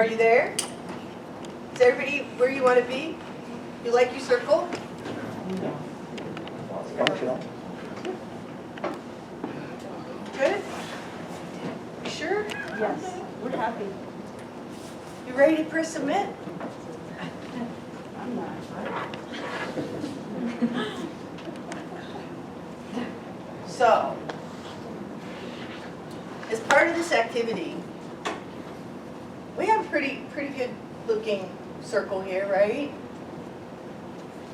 Are you there? Is everybody where you want to be? You like your circle? Functional. Good? You sure? Yes, we're happy. You ready to press submit? I'm not. So, as part of this activity, we have a pretty good looking circle here, right?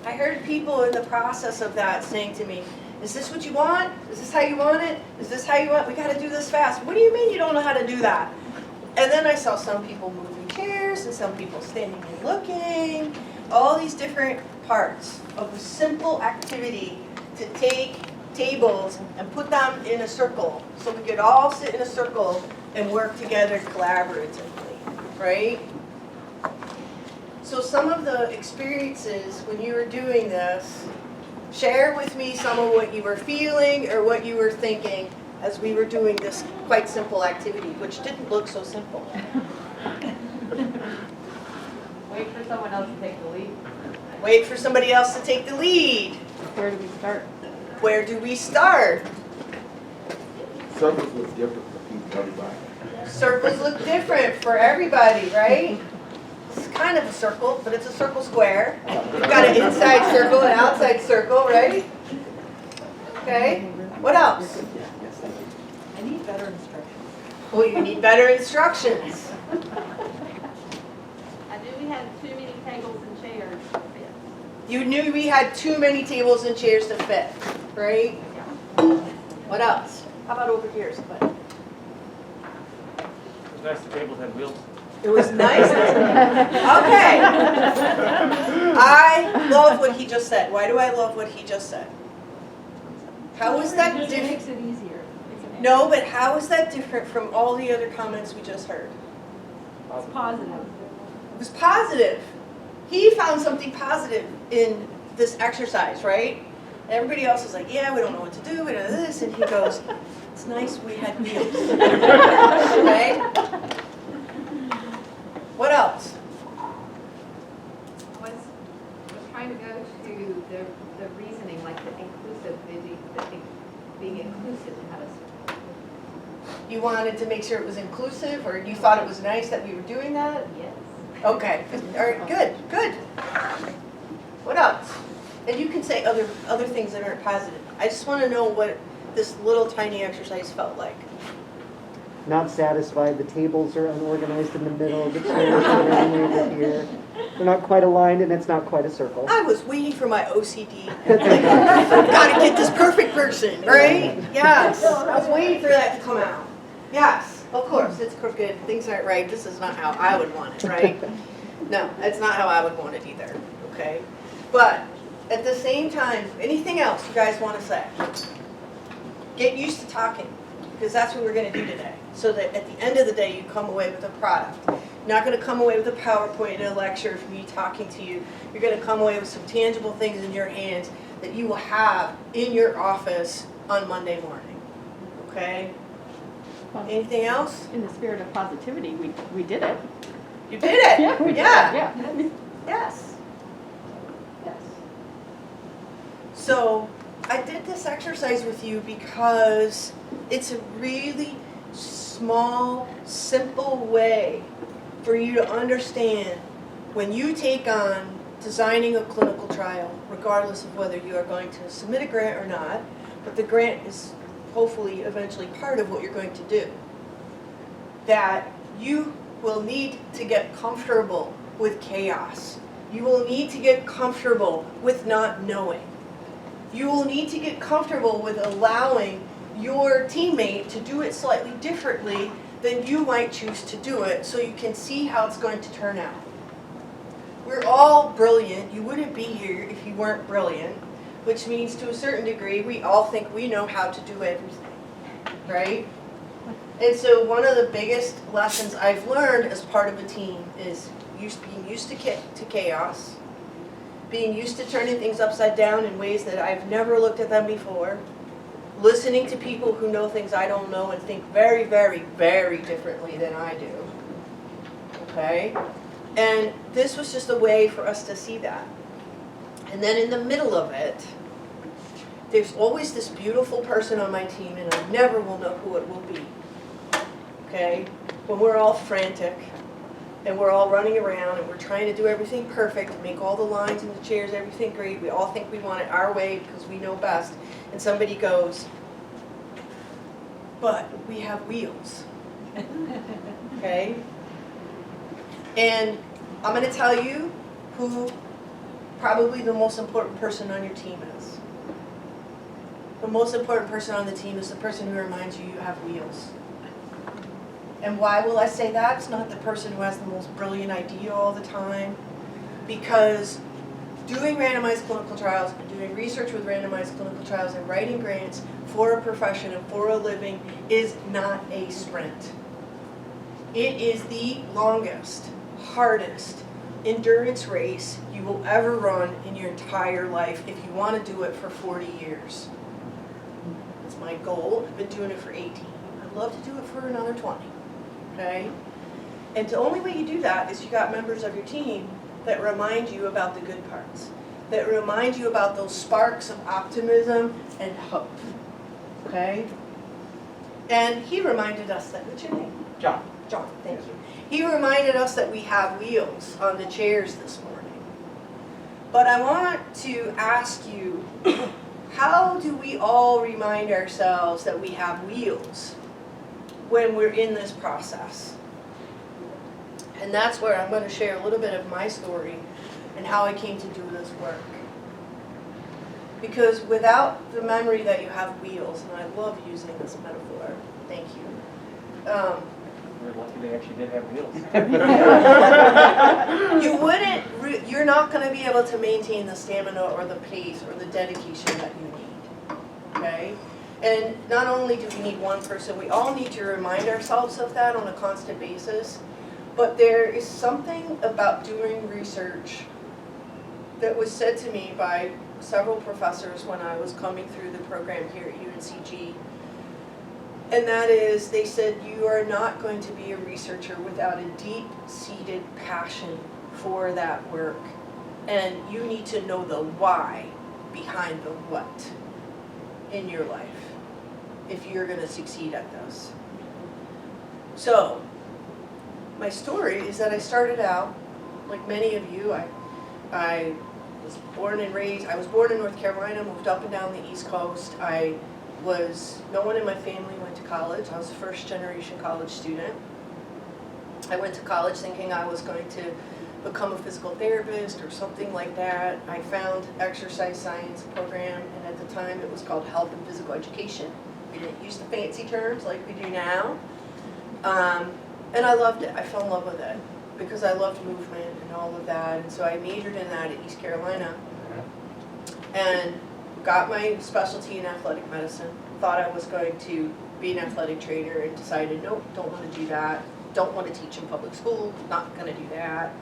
I heard people in the process of that saying to me, is this what you want? Is this how you want it? Is this how you want? We got to do this fast. What do you mean you don't know how to do that? And then I saw some people moving chairs and some people standing and looking, all these different parts of a simple activity to take tables and put them in a circle so we could all sit in a circle and work together collaboratively, right? So some of the experiences when you were doing this, share with me some of what you were feeling or what you were thinking as we were doing this quite simple activity, which didn't look so simple. Wait for someone else to take the lead. Wait for somebody else to take the lead. Where do we start? Where do we start? Circles look different for people, everybody. Circles look different for everybody, right? It's kind of a circle, but it's a circle square. You've got an inside circle and outside circle, right? Okay, what else? I need better instructions. Well, you need better instructions. I knew we had too many tables and chairs to fit. You knew we had too many tables and chairs to fit, right? What else? How about over here, somebody? It was nice the tables had wheels. It was nice. Okay. I love what he just said. Why do I love what he just said? How is that It different? makes it easier. No, but how is that different from all the other comments we just heard? It's positive. It was positive. He found something positive in this exercise, right? Everybody else is like, yeah, we don't know what to do, we don't know this, and he goes, it's nice we had wheels. Right? What else? I was trying to go to the reasoning, like the inclusive, being inclusive in how to serve. You wanted to make sure it was inclusive, or you thought it was nice that we were doing that? Yes. Okay, all right, good. What else? And you can say other things that aren't positive. I just want to know what this little tiny exercise felt like. Not satisfied, the tables are unorganized in the middle, the chairs are running over here. They're not quite aligned and it's not quite a circle. I was waiting for my OCD. I've got to get this perfect person, right? Yes, I was waiting for that to come out. Yes, of course, it's crooked, things aren't right, this is not how I would want it, right? No, that's not how I would want it either, okay? But at the same time, anything else you guys want to say? Get used to talking, because that's what we're going to do today. So that at the end of the day, you come away with a product. You're not going to come away with a PowerPoint and a lecture from me talking to you. You're going to come away with some tangible things in your hands that you will have in your office on Monday morning. Okay? Anything else? In the spirit of positivity, we did it. You did it! Yeah, we did it. Yeah. Yes. Yes. So I did this exercise with you because it's a really small, simple way for you to understand when you take on designing a clinical trial, regardless of whether you are going to submit a grant or not, but the grant is hopefully eventually part of what you're going to do, that you will need to get comfortable with chaos. You will need to get comfortable with not knowing. You will need to get comfortable with allowing your teammate to do it slightly differently than you might choose to do it so you can see how it's going to turn out. We're all brilliant. You wouldn't be here if you weren't brilliant, which means to a certain degree we all think we know how to do everything, right? And so one of the biggest lessons I've learned as part of a team is being used to chaos, being used to turning things upside down in ways that I've never looked at them before, listening to people who know things I don't know and think very, very, very differently than I do. okay? And this was just a way for us to see that. And then in the middle of it, there's always this beautiful person on my team, and I never will know who it will be, okay? When we're all frantic, and we're all running around, and we're trying to do everything perfect, and make all the lines and the chairs, everything great, we all think we want it our way because we know best, and somebody goes, but we have wheels, okay? And I'm gonna tell you who probably the most important person on your team is. The most important person on the team is the person who reminds you you have wheels. And why will I say that? It's not the person who has the most brilliant idea all the time. Because doing randomized clinical trials and doing research with randomized clinical trials and writing grants for a profession and for a living is not a sprint. It is the longest, hardest endurance race you will ever run in your entire life if you want to do it for 40 years. That's my goal. I've been doing it for 18. I'd love to do it for another 20. Okay? And the only way you do that is you got members of your team that remind you about the good parts, that remind you about those sparks of optimism and hope. Okay? And he reminded us that, what's your name? John. John, thank you. He reminded us that we have wheels on the chairs this morning. But I want to ask you, how do we all remind ourselves that we have wheels when we're in this process? And that's where I'm going to share a little bit of my story and how I came to do this work. Because without the memory that you have wheels, and I love using this metaphor, thank you. We're lucky they actually did have wheels. You're not going to be able to maintain the stamina or the pace or the dedication that you need, okay? And not only do we need one person, we all need to remind ourselves of that on a constant basis, but there is something about doing research that was said to me by several professors when I was coming through the program here at UNCG. And that is, they said, you are not going to be a researcher without a deep-seated passion for that work. And you need to know the why behind the what in your life if you're going to succeed at this. So, my story is that I started out, like many of you, I was born and raised, I was born in North Carolina, moved up and down the East Coast. No one in my family went to college. I was a first generation college student. I went to college thinking I was going to become a physical therapist or something like that. I found exercise science program, and at the time it was called health and physical education. We didn't use the fancy terms like we do now. And I loved it. I fell in love with it because I loved movement and all of that. And so I majored in that at East Carolina and got my specialty in athletic medicine. Thought I was going to be an athletic trainer and decided, nope, don't want to do that. Don't want to teach in public school, not going to do that.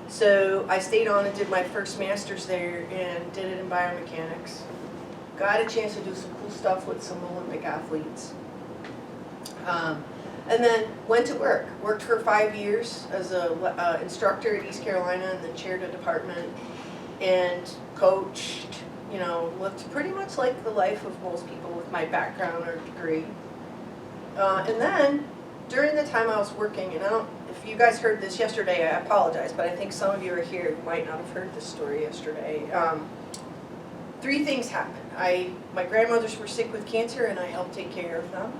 So I stayed on and did my first master's there and did it in biomechanics. Got a chance to do some cool stuff with some Olympic athletes. And then went to work. Worked for 5 years as an instructor at East Carolina and then chaired a department and coached, lived pretty much like the life of most people with my background or degree. And then during the time I was working, and if you guys heard this yesterday, I apologize, but I think some of you are here who might not have heard this story yesterday. 3 things happened. My grandmothers were sick with cancer and I helped take care of them.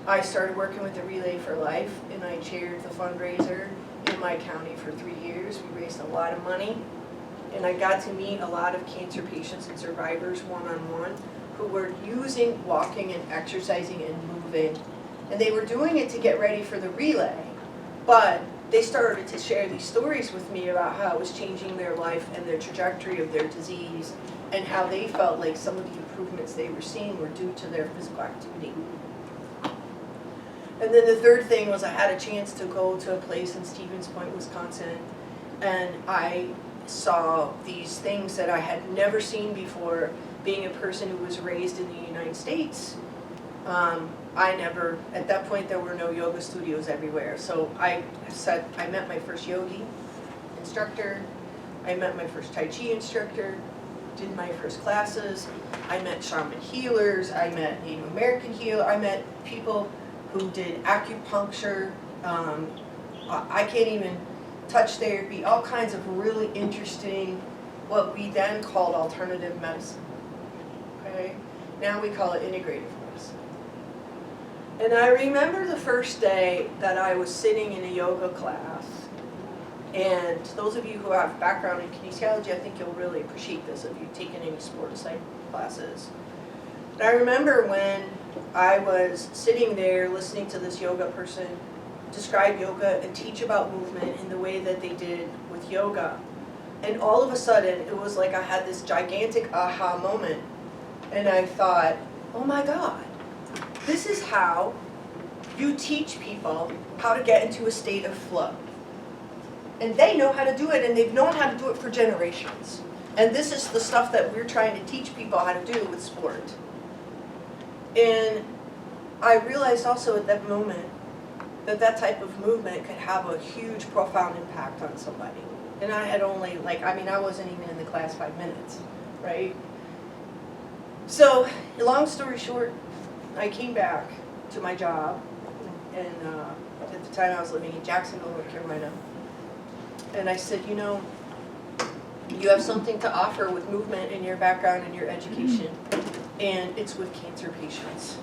I started working with the Relay for Life and I chaired the fundraiser in my county for 3 years. We raised a lot of money and I got to meet a lot of cancer patients and survivors one-on-one who were using walking and exercising and moving. And they were doing it to get ready for the relay, but they started to share these stories with me about how it was changing their life and their trajectory of their disease and how they felt like some of the improvements they were seeing were due to their physical activity. And then the third thing was I had a chance to go to a place in Stevens Point, Wisconsin, and I saw these things that I had never seen before, being a person who was raised in the United States, At that point, there were no yoga studios everywhere. So I met my first yogi instructor, I met my first Tai Chi instructor, did my first classes, I met shaman healers, I met Native American healer, I met people who did acupuncture, I can't even touch therapy, all kinds of really interesting, what we then called alternative medicine. Okay? Now we call it integrative medicine. And I remember the first day that I was sitting in a yoga class, and those of you who have background in kinesiology, I think you'll really appreciate this if you've taken any sport psych classes. But I remember when I was sitting there listening to this yoga person describe yoga and teach about movement in the way that they did with yoga. And all of a sudden, it was like I had this gigantic aha moment. And I thought, oh my God, this is how you teach people how to get into a state of flow. And they know how to do it, and they've known how to do it for generations. And this is the stuff that we're trying to teach people how to do with sport. And I realized also at that moment that that type of movement could have a huge, profound impact on somebody. And I had only, I wasn't even in the class 5 minutes, right? So, long story short, I came back to my job, and at the time I was living in Jacksonville, North Carolina. And I said, you know, you have something to offer with movement in your background and your education, and it's with cancer patients.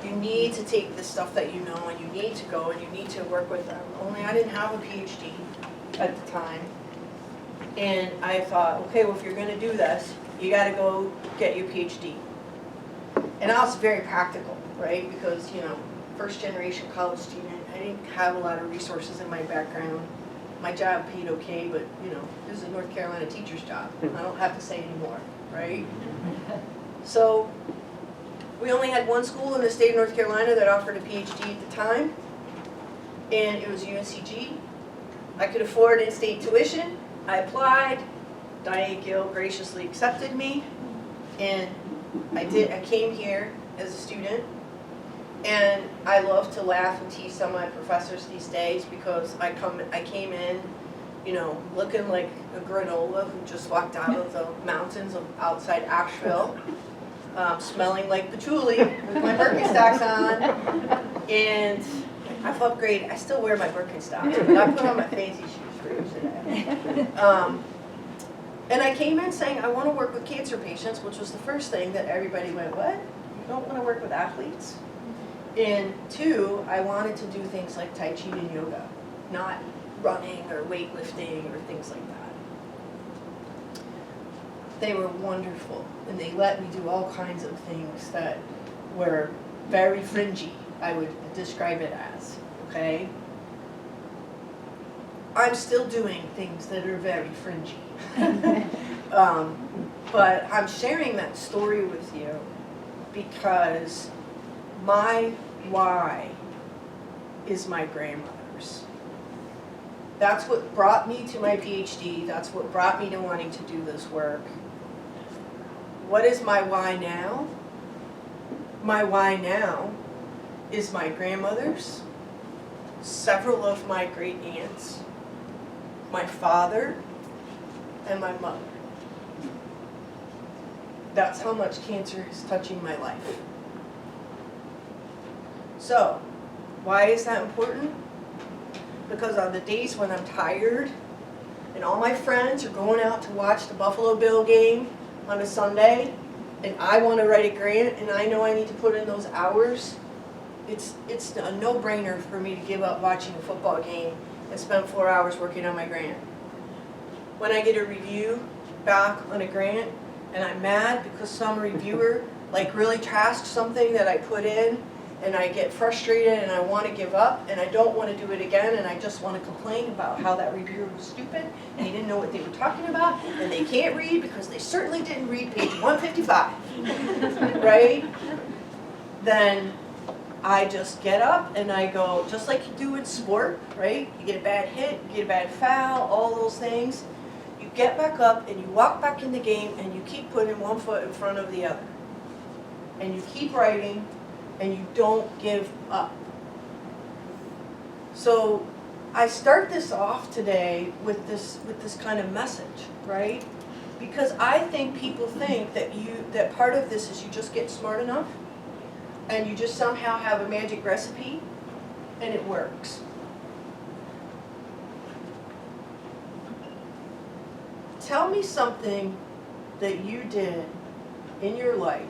You need to take the stuff that you know, and you need to go and you need to work with them. Only I didn't have a PhD at the time. And I thought, okay, well, if you're gonna do this, you gotta go get your PhD. And I was very practical, right? Because, you know, first generation college student, I didn't have a lot of resources in my background. My job paid okay, but, you know, this is a North Carolina teacher's job. I don't have to say anymore, right? So, we only had one school in the state of North Carolina that offered a PhD at the time, and it was UNCG. I could afford in-state tuition. I applied. Diane Gill graciously accepted me, and I came here as a student, and I love to laugh and tease some of my professors these days because I came in, you know, looking like a granola who just walked out of the mountains of outside Asheville. Smelling like patchouli with my Birkenstocks on, and I've upgraded. I still wear my Birkenstocks, but I put on my fancy shoes for you today. And I came in saying I want to work with cancer patients, which was the first thing that everybody went, what? You don't want to work with athletes? And 2, I wanted to do things like Tai Chi and yoga, not running or weightlifting or things like that. They were wonderful, and they let me do all kinds of things that were very fringy, I would describe it as, okay? I'm still doing things that are very fringy. But I'm sharing that story with you because my why is my grandmother's. That's what brought me to my PhD. That's what brought me to wanting to do this work. What is my why now? My why now is my grandmother's, several of my great aunts, my father, and my mother. That's how much cancer is touching my life. So, why is that important? Because on the days when I'm tired and all my friends are going out to watch the Buffalo Bill game on a Sunday and I want to write a grant and I know I need to put in those hours, it's a no-brainer for me to give up watching a football game and spend 4 hours working on my grant. When I get a review back on a grant and I'm mad because some reviewer like really trashed something that I put in, and I get frustrated and I want to give up and I don't want to do it again and I just want to complain about how that reviewer was stupid and he didn't know what they were talking about and they can't read because they certainly didn't read page 155, right? Then I just get up and I go, just like you do in sport, right? You get a bad hit, you get a bad foul, all those things. You get back up and you walk back in the game and you keep putting one foot in front of the other. And you keep writing. and you don't give up. So I start this off today with this kind of message, right? Because I think people think that part of this is you just get smart enough and you just somehow have a magic recipe and it works. Tell me something that you did in your life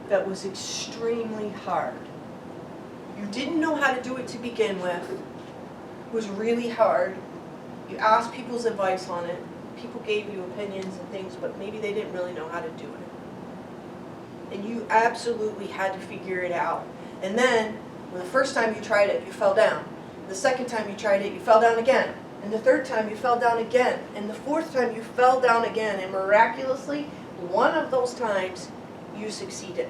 that was extremely hard. You didn't know how to do it to begin with. It was really hard. You asked people's advice on it. People gave you opinions and things, but maybe they didn't really know how to do it. And you absolutely had to figure it out. And then, well, the first time you tried it, you fell down. The second time you tried it, you fell down again. And the third time you fell down again. And the fourth time you fell down again. And miraculously, one of those times, you succeeded.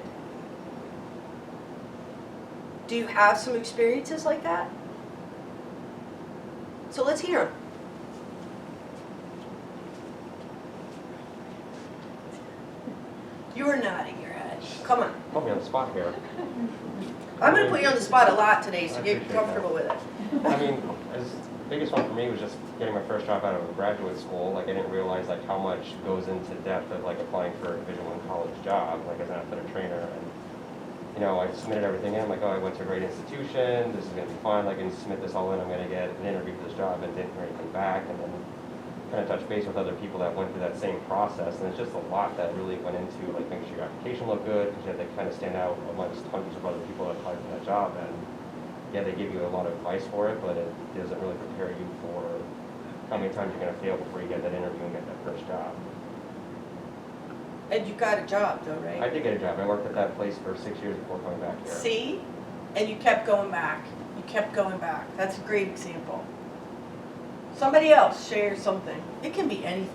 Do you have some experiences like that? So let's hear them. You are nodding your head. Come on. Put me on the spot here. I'm going to put you on the spot a lot today, so I get appreciate comfortable with it. I mean, the biggest one for me was just getting my first job out of graduate school. Like, I didn't realize like how much goes into depth of like applying for a Division I college job, like as an athletic trainer. And you know, I submitted everything in. I'm like, oh, I went to a great institution. This is gonna be fun. I can submit this all in. I'm gonna get an interview for this job, and didn't hear anything back. And then kind of touch base with other people that went through that same process. And it's just a lot that really went into like making sure your application looked good, because you had to kind of stand out amongst hundreds of other people that applied for that job. And yeah, they give you a lot of advice for it, but it doesn't really prepare you for how many times you're going to fail before you get that interview and get that first job. And you got a job though, right? I did get a job. I worked at that place for 6 years before coming back here. See? And you kept going back. You kept going back. That's a great example. Somebody else share something. It can be anything.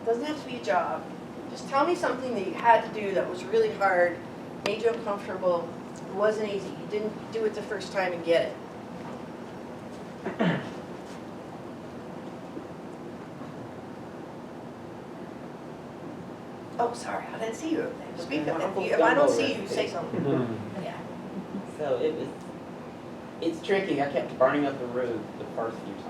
It doesn't have to be a job. Just tell me something that you had to do that was really hard, made you uncomfortable, it wasn't easy. You didn't do it the first time and get it. Oh, sorry, I didn't see you over there. Speak up. If I don't see you, say something. Yeah. So it's tricky. I kept burning up the roux the first few times.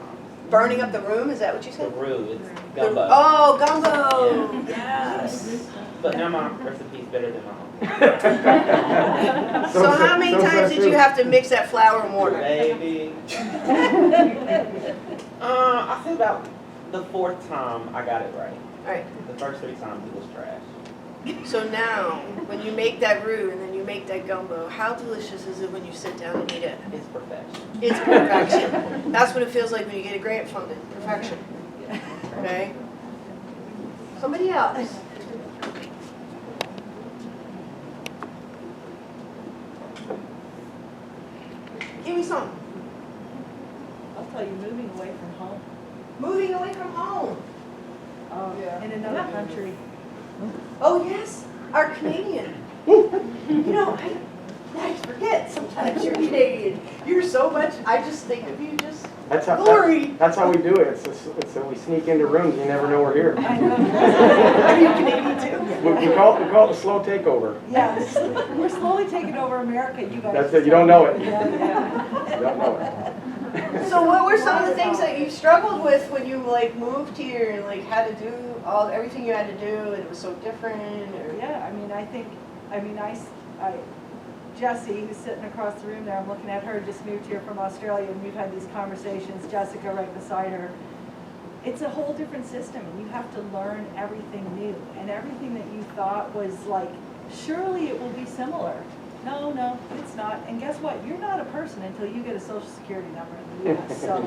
Burning up the room, is that what you The said? roux, it's The- gumbo. Oh, gumbo! Yes. But now my recipe's better than mine. So how many times did you have to mix that flour and water? Baby. I think about the fourth time I got it right. Alright, The first 3 times it was trash. so now, when you make that roux and then you make that gumbo, how delicious is it when you sit down and eat it? It's perfection. It's perfection. That's what it feels like when you get a grant funded, perfection. Okay? Somebody else. Give me some. I'll tell you, moving away from home, Moving away from home. in another country. Oh, yes, our Canadian. You know, I forget sometimes you're Canadian. You're so much, I just think of you just That's how, glory. that's how we do it. It's we sneak into rooms, you never know we're here. I know. Are you Canadian too? We call it the slow takeover. Yes, we're slowly taking over America, you guys. That's it, you don't know it. Yeah, You don't know it. So what were some of the things that you struggled with when you like moved here and like had to do everything you had to do and it was so different? Or? Yeah, Jessie, who's sitting across the room there, I'm looking at her, just moved here from Australia, and we've had these conversations, Jessica right beside her. It's a whole different system, and you have to learn everything new, and everything that you thought was like, surely it will be similar. No, it's not. And guess what? You're not a person until you get a social security number in the US. So,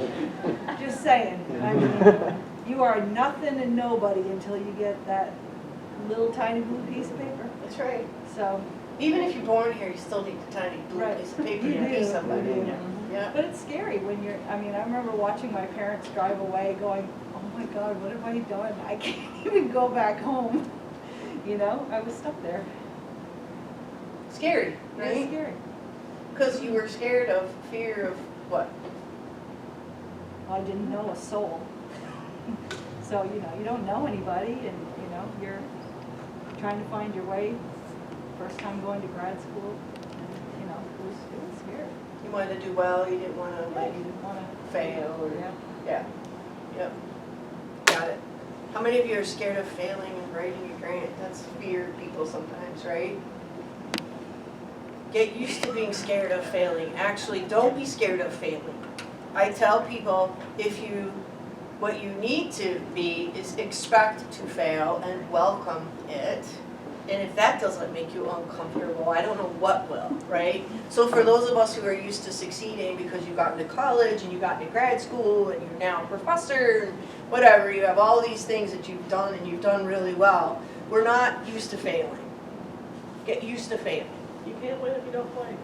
just saying. I mean, you are nothing and nobody until you get that little tiny blue piece of paper. That's right. So, Even if you're born here, you still need a tiny blue Right. piece of paper You to be do, somebody. you do. Yeah. but it's scary when you're, I remember watching my parents drive away going, oh my God, what have I done? I can't even go back home. You know, I was stuck there. Scary, It was right? scary. Because you were scared of fear of what? I didn't know a soul. So, you don't know anybody and, you're trying to find your way. First time going to grad school. And want to do well, you didn't want to Yeah, like you didn't wanna. fail or, Yeah. yeah, yep. Got it. How many of you are scared of failing and writing a grant? That's fear people sometimes, right? Get used to being scared of failing. Actually, don't be scared of failing. I tell people what you need to be is expect to fail and welcome it. And if that doesn't make you uncomfortable, I don't know what will, right? So for those of us who are used to succeeding because you got into college and you got into grad school and you're now a professor and whatever, you have all these things that you've done and you've done really well. We're not used to failing. Get used to failing. You can't win if you don't play.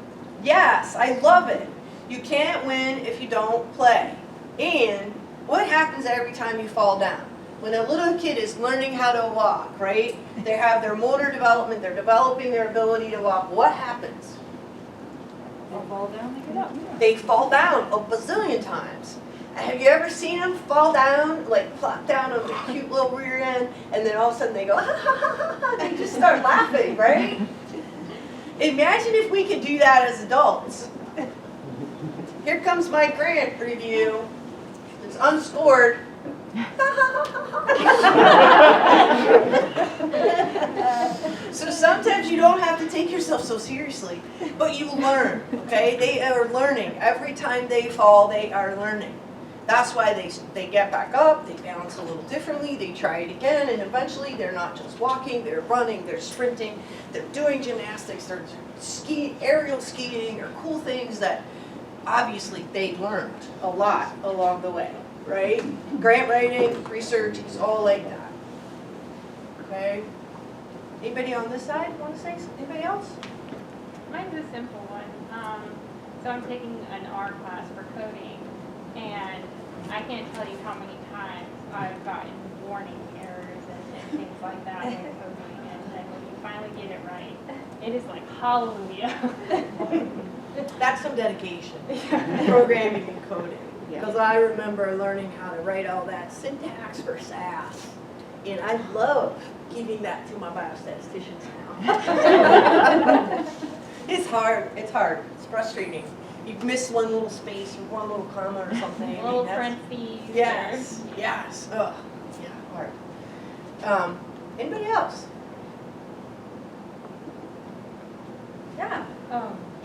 Yes, I love it. You can't win if you don't play. And what happens every time you fall down? When a little kid is learning how to walk, right? They have their motor development, they're developing their ability to walk. What happens? They fall down, they get up. They fall down a bazillion times. Have you ever seen them fall down, like plop down on their cute little rear end, and then all of a sudden they go, ha ha ha ha ha, they just start laughing, right? Imagine if we could do that as adults. Here comes my grant review. It's unscored. So sometimes you don't have to take yourself so seriously, but you learn, okay? They are learning. Every time they fall, they are learning. That's why they get back up, they balance a little differently, they try it again, and eventually they're not just walking, they're running, they're sprinting, they're doing gymnastics, they're skiing, aerial skiing, or cool things that obviously they learned a lot along the way, right? Grant writing, research is all like that. Okay? Anybody on this side want to say something? Anybody else? Mine's a simple one. So I'm taking an R class for coding, and I can't tell you how many times I've gotten warning errors and things like that in coding, and then when you finally get it right, it is like hallelujah. That's some dedication. Programming and coding. Because I remember learning how to write all that syntax for SAS. And I love giving that to my biostatisticians now. It's hard. It's hard. It's frustrating. You miss one little space or one little comma or something. A little That's- parentheses. Yes, yes. Ugh, yeah, hard. Anybody else? Yeah.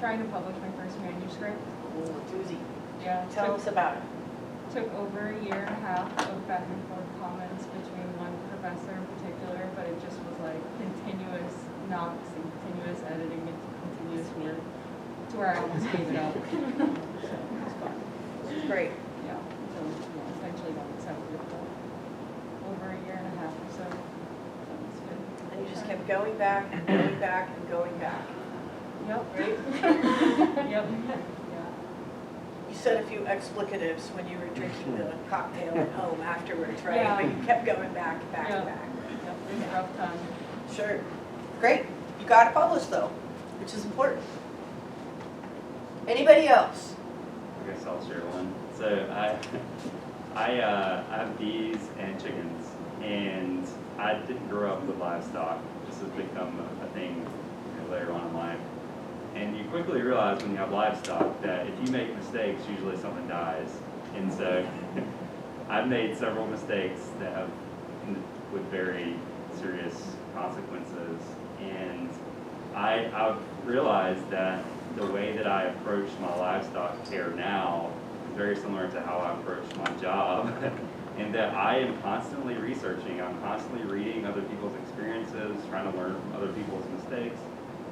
Trying to publish my first manuscript. Oh, doozy. Yeah, Tell us about it. took over a year and a half of back and forth comments between one professor in particular, but it just was like continuous knocks and continuous editing and continuous work to where I almost gave it up. So it was fun. Great. Yeah, so yeah, eventually got accepted for over a year and a half or so. So it's good. And you just kept going back and going back and going back. Yep. Right? Yep. You said a few explicatives when you were drinking the cocktail at home afterwards, right? Yeah. But you kept going back, back, Yeah. back. Yep, it was a rough time. Sure. Great. You got it published though, which is important. Anybody else? I guess I'll share one. So I have bees and chickens, and I didn't grow up with livestock. This has become a thing later on in life. And you quickly realize when you have livestock that if you make mistakes, usually something dies. And so I've made several mistakes that have with very serious consequences. And I've realized that the way that I approach my livestock care now is very similar to how I approach my job. And that I am constantly researching, I'm constantly reading other people's experiences, trying to learn from other people's mistakes,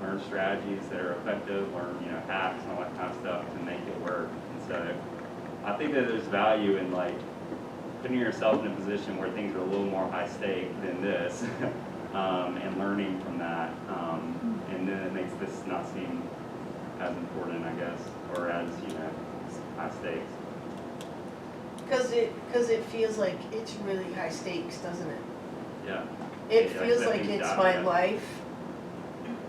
learn strategies that are effective, learn hacks and all that kind of stuff to make it work. And so I think that there's value in like putting yourself in a position where things are a little more high stake than this, and learning from that. And then it makes this not seem as important, I guess, or as high stakes. Because it feels like it's really high stakes, doesn't it? Yeah. It Yeah, feels that like means it's that, my yeah. life,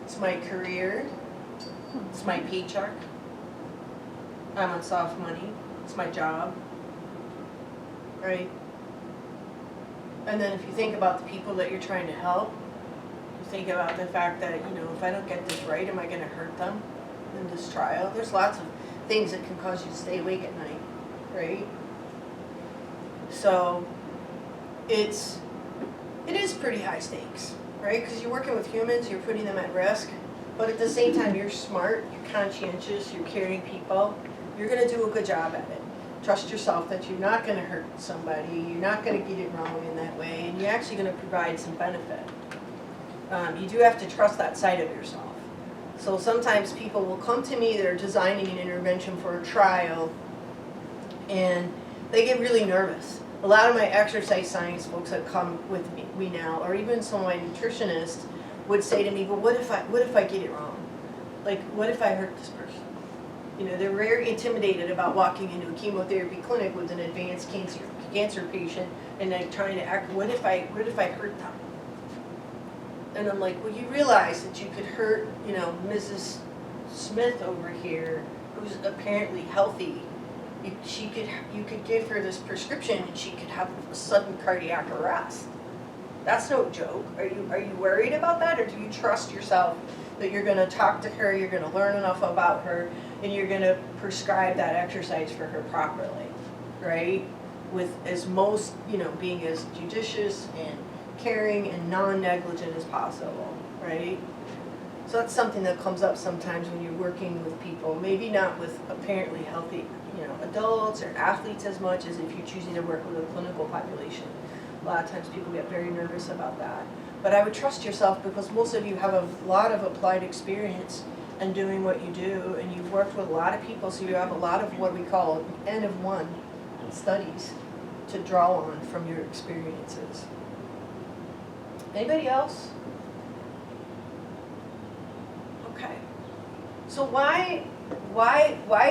it's my career, it's my paycheck. I'm on soft money, it's my job, right? And then if you think about the people that you're trying to help, you think about the fact that, if I don't get this right, am I gonna hurt them in this trial? There's lots of things that can cause you to stay awake at night, right? So it is pretty high stakes, right? Because you're working with humans, you're putting them at risk, but at the same time, you're smart, you're conscientious, you're caring people, you're gonna do a good job at it. Trust yourself that you're not gonna hurt somebody, you're not gonna get it wrong in that way, and you're actually gonna provide some benefit. You do have to trust that side of yourself. So sometimes people will come to me, they're designing an intervention for a trial, and they get really nervous. A lot of my exercise science folks that come with me now, or even some of my nutritionists, would say to me, "But what if I get it wrong? Like, what if I hurt this person?" You know, they're very intimidated about walking into a chemotherapy clinic with an advanced cancer patient, and then trying to act. What if I hurt them? And I'm like, well, you realize that you could hurt, you know, Mrs. Smith over here, who's apparently healthy. You could give her this prescription and she could have a sudden cardiac arrest. That's no joke. Are you worried about that, or do you trust yourself that you're going to talk to her, you're going to learn enough about her, and you're going to prescribe that exercise for her properly, right? With as most, you know, being as judicious and caring and non-negligent as possible, right? So that's something that comes up sometimes when you're working with people, maybe not with apparently healthy, you know, adults or athletes as much as if you're choosing to work with a clinical population. A lot of times people get very nervous about that. But I would trust yourself, because most of you have a lot of applied experience in doing what you do, and you've worked with a lot of people, so you have a lot of what we call N of 1 studies to draw on from your experiences. Anybody else? Okay. So why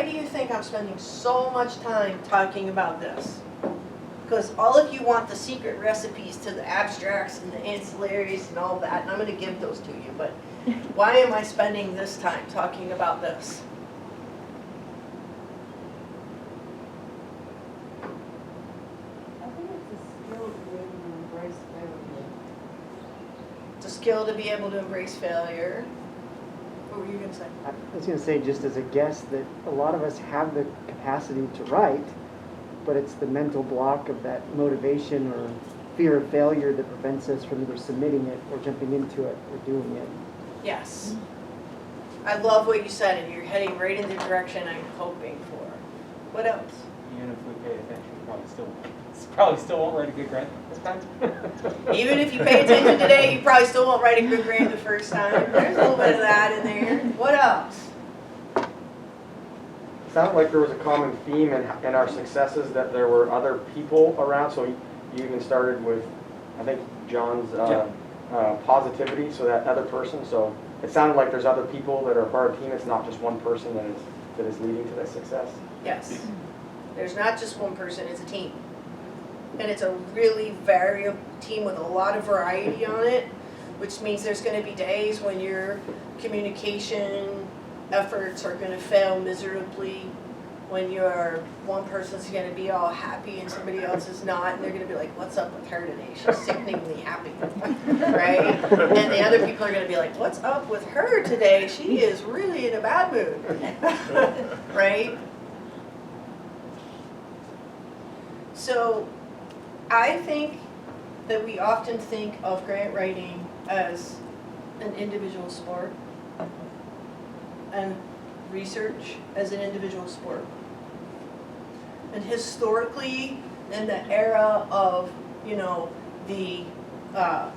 do you think I'm spending so much time talking about this? Because all of you want the secret recipes to the abstracts and the ancillaries and all that, and I'm going to give those to you, but why am I spending this time talking about this? I think it's a skill to be able to embrace failure. It's a skill to be able to embrace failure. What were you going to say? I was going to say, just as a guess, that a lot of us have the capacity to write, but it's the mental block of that motivation or fear of failure that prevents us from either submitting it or jumping into it or doing it. Yes. I love what you said, and you're heading right in the direction I'm hoping for. What else? Even if we pay attention, probably still won't write a good grant this time. Even if you pay attention today, you probably still won't write a good grant the first time. There's a little bit of that in there. What else? It sounded like there was a common theme in our successes, that there were other people around. So you even started with, I think, John's positivity, so that other person. So it sounded like there's other people that are part of the team. It's not just one person that is leading to that success. Yes. There's not just one person, it's a team. And it's a really varied team with a lot of variety on it, which means there's going to be days when your communication efforts are going to fail miserably, when one person's going to be all happy and somebody else is not, and they're going to be like, what's up with her today? She's sickeningly happy, right? And the other people are going to be like, what's up with her today? She is really in a bad mood, right? So I think that we often think of grant writing as an individual sport and research as an individual sport. And historically, in the era of, you know, I'm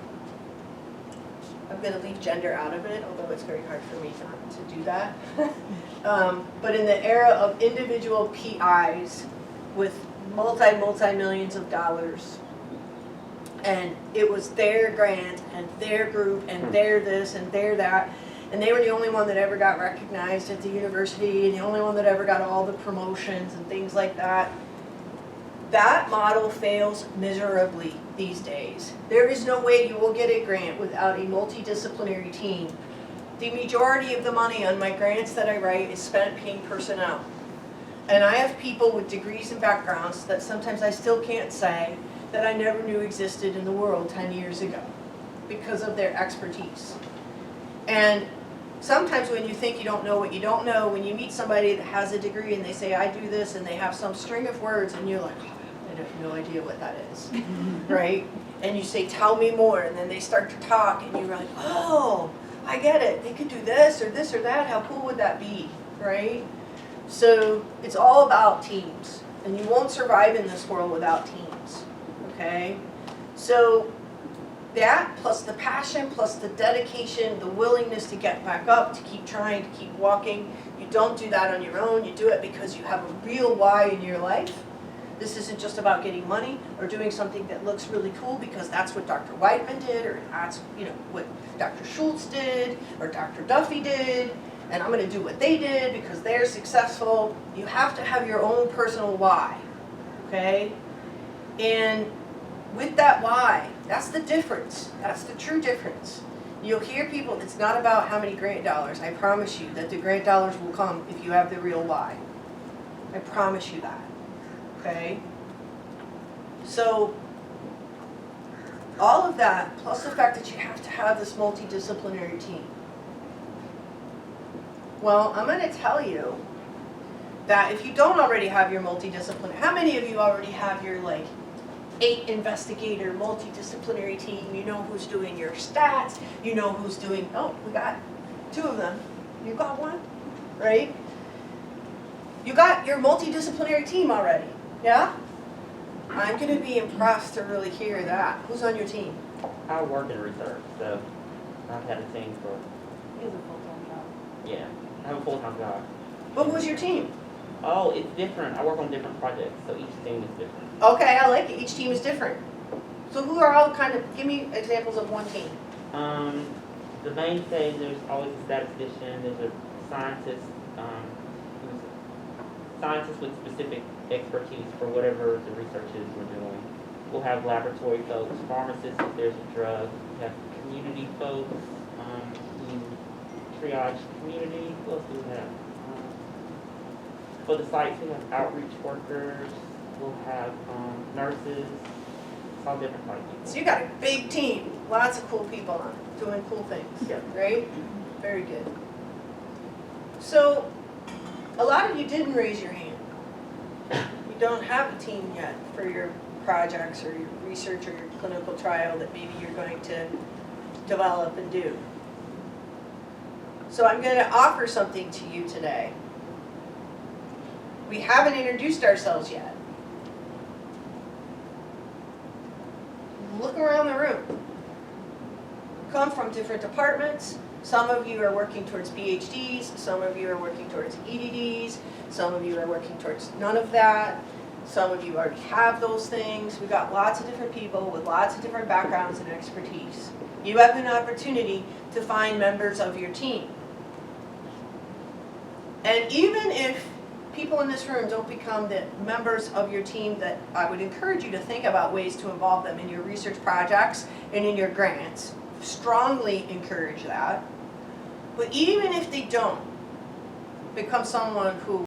going to leave gender out of it, although it's very hard for me not to do that. But in the era of individual PIs with multi-millions of dollars, and it was their grant and their group and their this and their that, and they were the only one that ever got recognized at the university and the only one that ever got all the promotions and things like that. That model fails miserably these days. There is no way you will get a grant without a multidisciplinary team. The majority of the money on my grants that I write is spent paying personnel. And I have people with degrees and backgrounds that sometimes I still can't say that I never knew existed in the world 10 years ago because of their expertise. And sometimes when you think you don't know what you don't know, when you meet somebody that has a degree and they say, I do this, and they have some string of words, and you're like, oh, I have no idea what that is, right? And you say, tell me more, and then they start to talk, and you're like, oh, I get it. They could do this or that. How cool would that be, right? So it's all about teams, and you won't survive in this world without teams, okay? So that, plus the passion, plus the dedication, the willingness to get back up, to keep trying, to keep walking. You don't do that on your own. You do it because you have a real why in your life. This isn't just about getting money or doing something that looks really cool because that's what Dr. Weidman did, or that's what Dr. Schultz did, or Dr. Duffy did, and I'm going to do what they did because they're successful. You have to have your own personal why, okay? And with that why, that's the difference. That's the true difference. You'll hear people, it's not about how many grant dollars. I promise you that the grant dollars will come if you have the real why. I promise you that. Okay? So, all of that, plus the fact that you have to have this multidisciplinary team. Well, I'm going to tell you that if you don't already have your multidisciplinary, how many of you already have your 8 investigator multidisciplinary team? You know who's doing your stats, you know who's doing, oh, we got 2 of them. You got 1, right? You got your multidisciplinary team already. Yeah? I'm going to be impressed to really hear that. Who's on your team? I work in research, so I've had a team for, He has a full-time job. yeah, I have a full-time job. But who's your team? Oh, it's different. I work on different projects, so each team is different. Okay, I like it. Each team is different. So who are all give me examples of one team. The main thing, there's always a statistician, there's a scientist, scientists with specific expertise for whatever the research is we're doing. We'll have laboratory folks, pharmacists if there's a drug, we have community folks, we triage community. Who else do we have? For the sites, we have outreach workers, we'll have nurses, it's all different types of people. So you got a big team. Lots of cool people on it, doing cool things. Yeah. Right? Very good. So, a lot of you didn't raise your hand. You don't have a team yet for your projects or your research or your clinical trial that maybe you're going to develop and do. So I'm going to offer something to you today. We haven't introduced ourselves yet. Look around the room. Come from different departments. Some of you are working towards PhDs, some of you are working towards EDDs, some of you are working towards none of that. Some of you already have those things. We've got lots of different people with lots of different backgrounds and expertise. You have an opportunity to find members of your team. And even if people in this room don't become the members of your team, that I would encourage you to think about ways to involve them in your research projects and in your grants. Strongly encourage that. But even if they don't become someone who